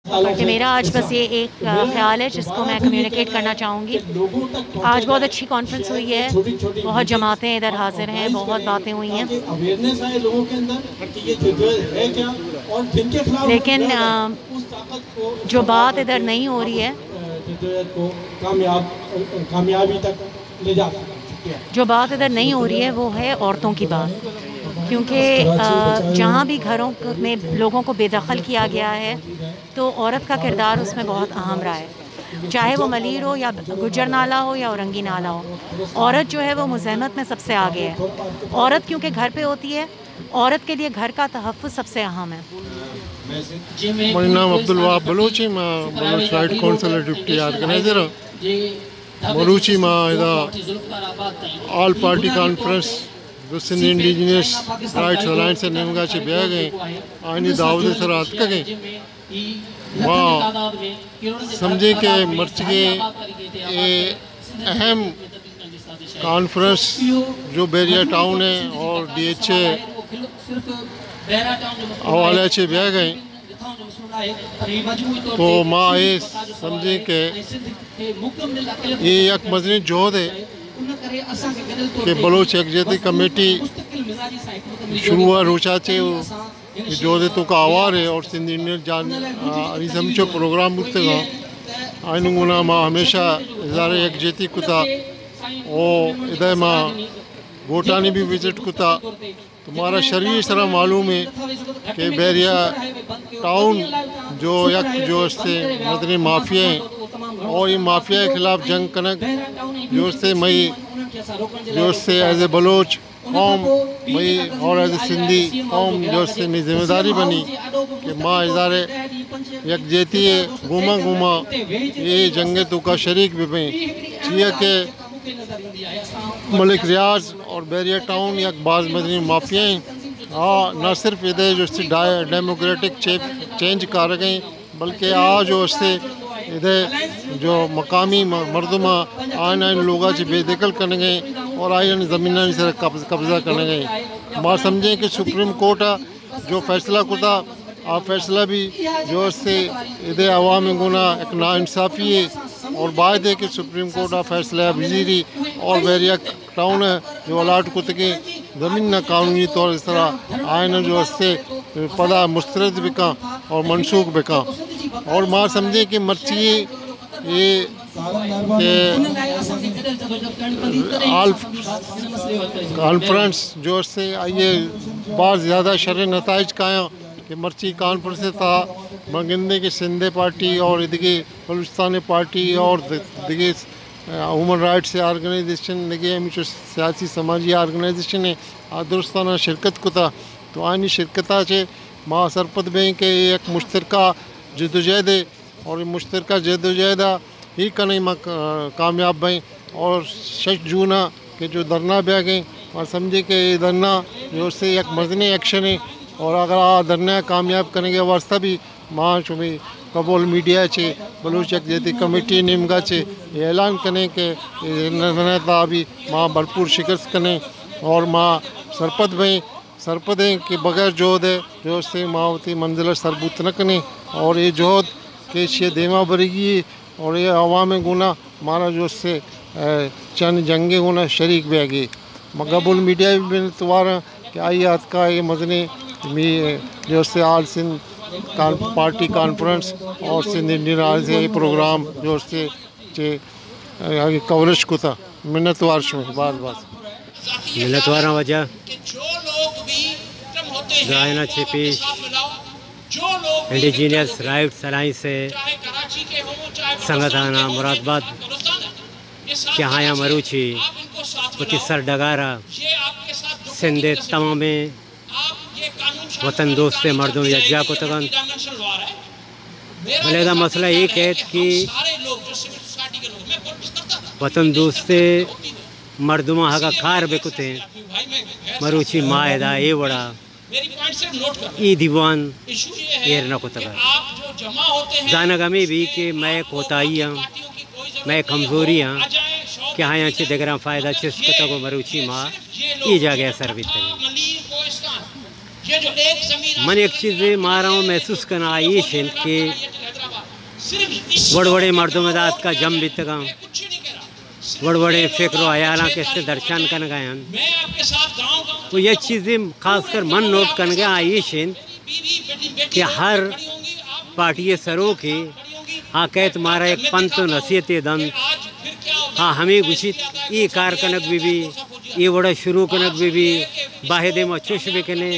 کہ میرا آج بس یہ ایک خیال ہے جس کو میں کمیونیکیٹ کرنا چاہوں گی. آج بہت اچھی کانفرنس ہوئی ہے, بہت جماعتیں ادھر حاضر ہیں, بہت باتیں ہوئی ہیں, لیکن جو بات ادھر نہیں ہو رہی ہے, جو بات ادھر نہیں ہو رہی ہے وہ ہے عورتوں کی بات. کیونکہ جہاں بھی گھروں میں لوگوں کو بے دخل کیا گیا ہے تو عورت کا کردار اس میں بہت اہم رہا ہے, چاہے وہ ملیر ہو یا گجر نالہ ہو یا اورنگی نالہ ہو. عورت جو ہے وہ مزاحمت میں سب سے آگے ہے. عورت کیونکہ گھر پہ ہوتی ہے, عورت کے لیے گھر کا تحفظ سب سے اہم ہے. میرا نام عبدالوہاب بلوچ ہے, میں Baloch right council deputy organiser ہوں. بلوچی میں all party conference Sindh indigenous rights alliance نمگا چھ بیا گئے آئینی دعوت سرات کگیں وہاں سمجھے کہ مرچگے اہم کانفرنس جو بیریا ٹاؤن ہے اور ڈی ایچ اے حوالے سے بیا گئے تو ماں یہ سمجھے کہ یہ ایک مدنی جہد ہے کہ بلوچ یکجہتی کمیٹی شروع روچا چے جہد تو کا آوار ہے اور سندھ انڈین جان علی سمچو پروگرام بکتے گا آئینوں گنا ماں ہمیشہ اظہار یکجہتی کتا اور ادھے ماں گوٹانی بھی وزٹ کتا. تمہارا شرعی اس طرح معلوم ہے کہ بیریا ٹاؤن جو یک جو اس سے مدنی مافیا ہیں اور یہ مافیا کے خلاف جنگ کنک جو اس سے مئی جو اس سے ایز اے بلوچ قوم مئی اور ایز اے سندھی قوم جو اس سے میں ذمہ داری بنی کہ ماں اظہار یکجہتی ہے گھوما گھوما یہ جنگ تو کا شریک بھی بیں چیئے کہ ملک ریاض اور بیریا ٹاؤن یک بعض مدنی مافیا ہیں نہ صرف ادھر جو اس سے ڈیموکریٹک چینج کر گئیں بلکہ جو اس سے ادھر جو مقامی مردمہ آئین لوگا چھ بے دخل کرنے گئے اور آئین زمینہ سے قبضہ کرنے گئے. ماں سمجھیں کہ سپریم کورٹ جو فیصلہ کتا آپ فیصلہ بھی جو اس سے ادھر عوام گنا ایک ناانصافی ہے اور بعد ہے کہ سپریم کورٹ فیصلہ وزیری اور بیریا ٹاؤن جو الاٹ کتگی زمین نہ قانونی طور اس طرح آئین جو اس سے پدا مسترد بکا اور منسوخ بکا. اور ماں سمجھے کہ مرچی یہ آل کانفرنس جو اس سے آئیے بعض زیادہ شرح نتائج کایا کہ مرچی کانفرنس تھا مگندے کی سندھے پارٹی اور ادھگی بلوچستانی پارٹی اور دیگی ہیومن رائٹس آرگنائزیشن دیگی ہمیشہ سیاسی سماجی آرگنائزیشن ہے درستانہ شرکت کو تھا. تو آئینی شرکتہ سے ماں سرپت بیں کہ ایک مشترکہ جدوجہد ہے اور مشترکہ جدوجہد ہی کنے ماں کامیاب بیں اور 6 جون کہ جو دھرنا بیا گئیں اور سمجھے کہ یہ دھرنا جو اس سے ایک مدنی ایکشن ہے اور اگر دھرنا کامیاب کرنے کے واسطہ بھی ماں چمی قبول میڈیا چھے بلوچ یکجہتی کمیٹی نمگا چھے یہ اعلان کریں کہ دھرنا بھی ماں بھرپور شکست کریں اور ماں سرپت ہیں کہ بغیر جہد ہے جو اس سے ماں ہوتی منزل سربوت نہ کریں اور یہ جہد کہ یہ دیما بریگی اور یہ عوام گنا ہمارا جو اس سے چند جنگیں گنا شریک بھی آگے. مقبول میڈیا بھی توار کہ آئی آت کا یہ مدنی جو اس سے آل سندھ پارٹی کانفرنس اور سندھ انڈین آل یہ پروگرام جو اس سے کوریج کو تھا منتوار شو بعض منتوار وجہ گائنا چھپیش انڈیجینس رائٹس الائنس سے سنگتانا مراد آباد چہایا مروچی پتیسر ڈگارا سندھ تمام وطن دوست مردوں یکجا کو تگن بلیدہ مسئلہ ایک ہے کہ وطن دوست مردمہ ہگا کار بکتے مروچی مائدہ اے وڑا ای دیوان ایر نہ کو تگا زانگمی بھی کہ میں کوتاہی ہوں میں کمزوری ہوں کہ ہاں یہاں چھ دگران فائدہ چس کو تگو مروچی ماں ای جا گیا سر بھی تگی. من ایک چیز مارا ہوں محسوس کرنا آئیش ہے کہ बड़े बड़े मर्दमदात का जम बीत गा बड़े बड़े फिक्र अयाला के से दर्शन कर गए हैं। तो ये चीज़ें खासकर मन नोट कर गया आईशिन कि हर पार्टी सरों की आकैत मारा एक पंत नसीहत दन हाँ हमें घुषित ई कार कनक भी ये वड़ा शुरू कनक भी बाहेदे में चुश भी कने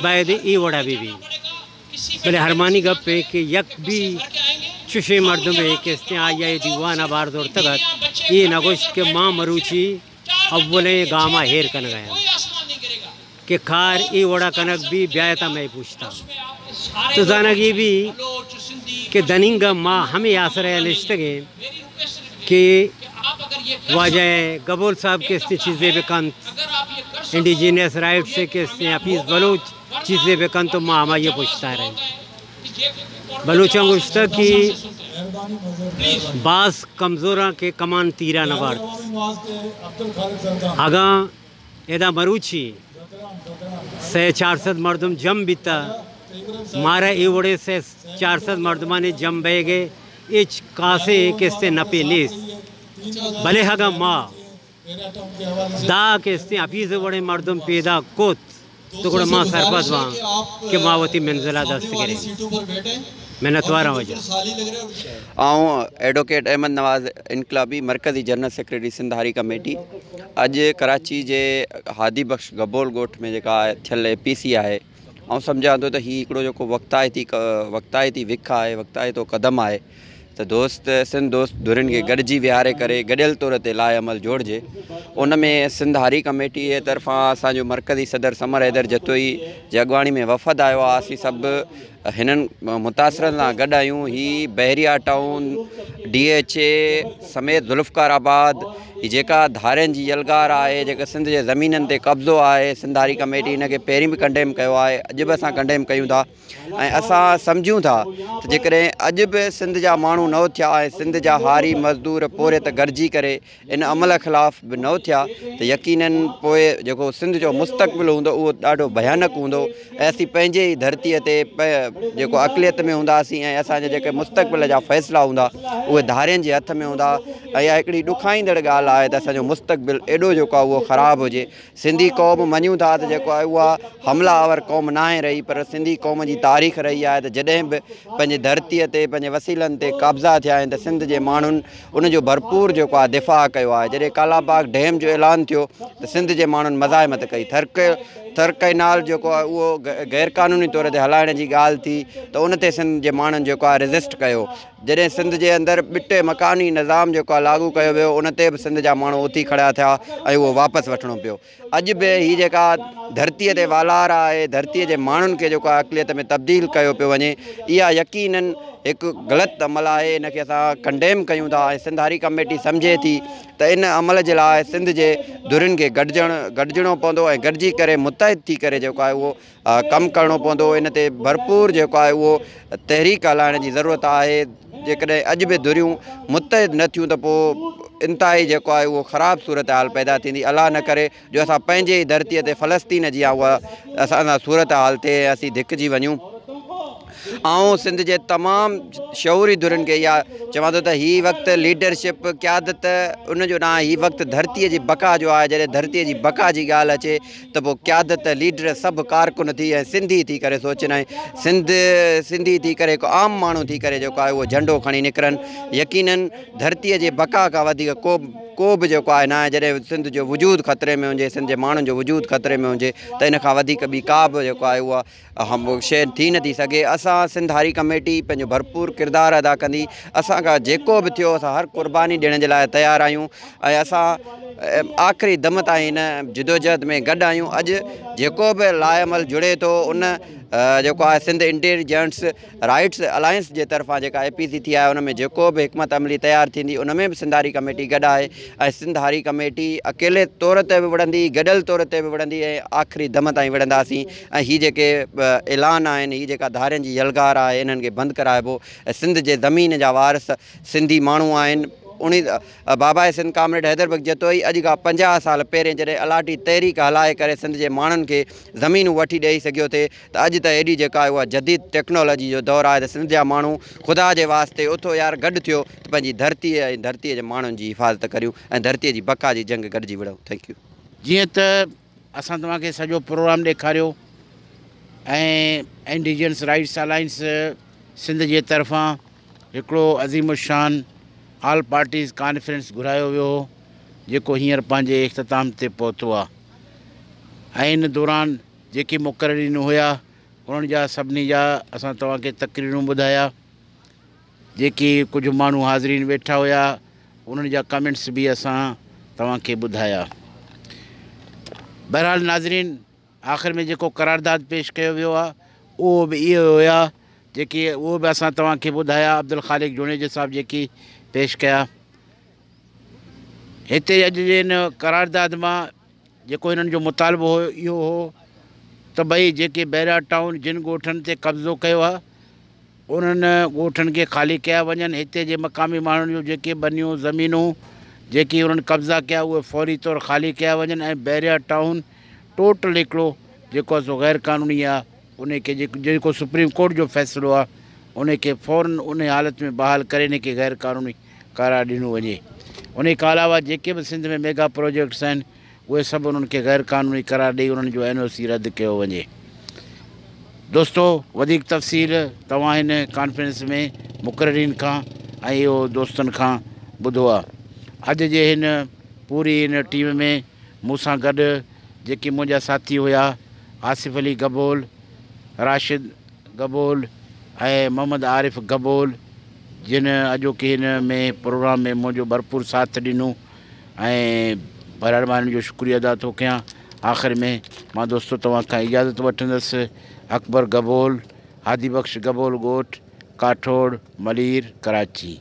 बाहेदे ई वड़ा भी पहले हरमानी गप पे कि यक भी चुशे मर्द में किसने आया ये दीवाना बार दौड़ तगत ये नगोश्त के माँ मरूची अव्वले गामा हेर कन गया कि कार ये वड़ा कनक भी ब्यायता मैं पूछता तो जानगी भी कि दनिंगा माँ हमें आसरा लिस्टगे कि वाजह गबोल साहब के चीज़ें बेकंत इंडिजिनियस राइट से के हफीज़ बलूच चीज़ें बेकंत तो माँ हमें ये पूछता रहे बलूचा गुश्ता की बास कमज़ोरा के कमान तीरा नवार आगा एदा मरूची से 400 मर्दम जम बीता मारा इवड़े से 400 मर्दमा ने जम बह गए इच कासे किससे नपे लेस भले हगा माँ दा किससे हफीज़ बड़े मर्दम पैदा कोत तो गुड़ माँ सरपंच वहाँ के मावती मंजिला दस्त करे मेहनतवारा वजह आऊँ एडवोकेट अहमद नवाज़ इनकलाबी मरकज़ी जनरल सेक्रेटरी सिंध हारी कमेटी अज कराची जे हादी बख्श गबोल गोठ में जेका थियल APC है ऐं सम्झां थो त हीउ हिकिड़ो जेको वक़्तायती विख आहे वक़्तायतो क़दम आहे त सिंध दोस्त धुरनि खे गॾिजी विहारे करे गॾियल तौर ते लाइ अमल जोड़िजे। उन में सिंध हारी कमेटी जे तरफ़ां असांजो मरकज़ी सदर समर हैदर जतोई जे अॻुवाणी में वफ़द आयो आहे। असीं सभु हिननि मुतासिरनि सां गॾु आहियूं। ही बहरिया टाउन DHA समेत ज़ुल्फ़िकार ही जेका धारियुनि जी यलगार आहे जेका सिंध जे ज़मीननि ते कब्ज़ो आहे सिंध हारी कमेटी हिनखे पहिरीं बि कंडेम कयो आहे अॼु बि असां कंडेम कयूं था ऐं असां सम्झूं था त जेकॾहिं अॼु बि सिंध जा माण्हू न उथिया ऐं सिंध जा हारी मज़दूर पोरे त गॾिजी करे इन अमल ख़िलाफ़ बि न उथिया त यकीनन पोइ जेको सिंध जो मुस्तक़बिल हूंदो उहो ॾाढो भयानक हूंदो ऐं असीं पंहिंजे ई धरतीअ ते जेको अक़लियत में हूंदासीं ऐं असांजे जेके मुस्तक़बिल जा फ़ैसिला हूंदा उहे धारियुनि जे हथ में हूंदा। ऐं इहा हिकिड़ी ॾुखाईंदड़ ॻाल्हि आहे त असांजो मुस्तक़बिल एॾो जेको आहे उहो ख़राबु हुजे। सिंधी क़ौम मञूं था त जेको आहे उहा हमलावर क़ौम न आहे रही पर सिंधी क़ौम जी तारीख़ रही आहे त जॾहिं बि पंहिंजे धरतीअ ते पंहिंजे वसीलनि ते कब्ज़ा थिया आहिनि त सिंध जे माण्हुनि उनजो भरपूर जेको आहे दिफ़ा कयो आहे। जॾहिं कालाबाग डैम जो ऐलान थियो त सिंध जे माण्हुनि मज़ाहिमत कई। थर कैनाल जेको आहे उहो गैर क़ानूनी तौर ते हलाइण जी ॻाल्हि थी त उन ते सिंध जे माण्हुनि जेको आहे रेज़िस्ट कयो। जॾहिं सिंध जे अंदरि ॿिटे मकानी निज़ाम जेको आहे लागू कयो वियो उन ते बि सिंध जा माण्हू उथी खड़ा थिया ऐं उहो वापसि वठिणो पियो। अॼु बि हीअ जेका धरतीअ ते वालार आहे धरतीअ जे माण्हुनि खे जेको आहे अक़लियत में तब्दील कयो पियो वञे इहा यकीनन हिकु ग़लति अमल आहे। इनखे असां कंडेम कयूं था ऐं सिंध हारी कमेटी सम्झे थी त इन अमल जे लाइ सिंध जे धुरियुनि खे गॾिजणो पवंदो ऐं गॾिजी करे मुतहिद थी करे जेको आहे उहो कमु करिणो पवंदो। इन ते भरपूर जेको आहे उहो तहरीक हलाइण जी ज़रूरत आहे। जेकॾहिं अॼु बि धुरियूं मुतहिद न थियूं त पोइ इंतिहाई जेको आहे उहो ख़राबु सूरत हाल पैदा थींदी। अलाह न करे जो असां पंहिंजे ई धरतीअ ते फ़लस्तीन जी आहे उहा असां सूरत हाल ते असीं धिकिजी वञूं। ऐं सिंध जे तमामु शऊरी धुरनि खे इहा चवां थो त हीउ वक़्तु लीडरशिप क़यादत उनजो न आहे। हीउ वक़्तु धरतीअ जी बका जो आहे। जॾहिं धरतीअ जी बका जी ॻाल्हि अचे त पोइ क़यादत लीडर सभु कारकुन थी ऐं सिंधी थी करे सोचनि ऐं सिंधी थी करे हिकु आम माण्हू थी करे जेको आहे उहो झंडो खणी निकिरनि। यकीनन धरतीअ जे बका खां वधीक को बि जेको आहे न आहे। जॾहिं सिंध जो वजूद ख़तरे में हुजे सिंध जे माण्हुनि जो वजूद ख़तरे में हुजे त इन खां वधीक ॿी का बि जेको आहे उहा शइ थी नथी सघे। असां सिंध हारी कमेटी पंहिंजो भरपूर किरदारु अदा कंदी। असां खां जेको बि थियो असां हर क़ुर्बानी ॾियण जे लाइ तयारु आहियूं ऐं असां आख़िरी दम ताईं हिन जिदोजहद में गॾु आहियूं। अॼु जेको बि लाइअमल जुड़े थो उन जेको आहे सिंध इंटेलिजेंस राइट्स अलायंस जे तरफ़ां जेका APC थी आहे उन में जेको बि हिकमत अमली तयारु थींदी उन में बि सिंध हारी कमेटी गॾु आहे ऐं सिंध हारी कमेटी अकेले तौर ते बि विढ़ंदी गॾियल तौर ते बि विढ़ंदी ऐं आख़िरी दम ताईं विढ़ंदासीं। ऐं हीअ जेके ऐलान आहिनि हीअ जेका धारियुनि जी यलगार आहे इन्हनि खे बंदि कराइबो ऐं सिंध जे ज़मीन जा वारिस सिंधी माण्हू आहिनि बाबा सिंध कामरेड हैदर बग जतोई अॼु खां 50 साल पहिरें जॾहिं अलाटी तहरीक हलाए करे सिंध जे माण्हुनि खे ज़मीनूं वठी ॾेई सघियो थिए त अॼु त एॾी जेका आहे उहा जदीद टेक्नोलॉजी जो दौरु आहे त सिंध जा माण्हू ख़ुदा जे वास्ते उथो यार गॾु थियो त पंहिंजी धरतीअ ऐं धरतीअ जे माण्हुनि जी हिफ़ाज़त करियूं ऐं धरतीअ जी बका जी जंग गॾिजी विढ़ूं। Thank U. जीअं त असां तव्हांखे सॼो प्रोग्राम ॾेखारियो ऐं इंडिजिनस राइट्स अलायंस सिंध जे तरफ़ां हिकिड़ो अज़ीम शान ऑल पार्टीज़ कॉन्फ्रेंस घुरायो वियो हो जेको हींअर पंहिंजे इख़्तिताम ते पहुतो आहे ऐं इन दौरान जेके मुक़ररीन हुया उन्हनि जा सभिनी जा असां तव्हांखे तक़रीरूं ॿुधाया। जेके कुझु माण्हू हाज़रीन वेठा हुया उन्हनि जा कमेंट्स बि असां तव्हांखे ॿुधाया। बहरहाल नाज़रीन, आख़िर में जेको करारदाद पेश कयो वियो आहे उहो बि इहो हुया जेके उहो बि असां तव्हांखे ॿुधाया। अब्दुल ख़ालिक जुनेजा साहिब जेकी पेश कया हिते अॼु जे हिन करारदाद मां जेको हिननि जो मुतालबो हो इहो हो त भई जेके बैरिया टाउन जिन ॻोठनि ते कब्ज़ो कयो आहे उन्हनि ॻोठनि खे ख़ाली कया वञनि। हिते जे मक़ामी माण्हुनि जो जेके बनियूं ज़मीनूं जेकी उन्हनि कब्ज़ा कया उहे फौरी तौरु ख़ाली कया वञनि ऐं बैरिया टाउन टोटल हिकिड़ो जेको आहे सो गैर क़ानूनी आहे उनखे जेको सुप्रीम कोर्ट जो फ़ैसिलो आहे उनखे फ़ौरन उन हालत में बहाल करे इनखे गैर क़ानूनी करार ॾिनो वञे। उन खां अलावा जेके बि सिंध में मेगा प्रोजेक्ट्स आहिनि उहे सभु उन्हनि खे गैर क़ानूनी करार ॾेई उन्हनि जो NOC रद्द कयो वञे। दोस्तो, वधीक तफ़सील तव्हां हिन कॉन्फ्रेंस में मुक़ररीन खां ऐं इहो दोस्तनि खां ॿुधो आहे। अॼु जे हिन पूरी हिन टीम में मूंसां गॾु जेके मुंहिंजा साथी हुया आसिफ़ अली गबोल, राशिद गबोल ऐं मोहम्मद आरिफ़ गबोल जिन अॼोके हिन में प्रोग्राम में मुंहिंजो भरपूर साथ ॾिनो ऐं बरहरमानी जो शुक्रिया अदा थो कयां। आख़िर में मां दोस्तो तव्हां खां इजाज़त वठंदुसि। अकबर गबोल, हादी बख्श गबोल ॻोठ, काठोड़, मलीर, कराची।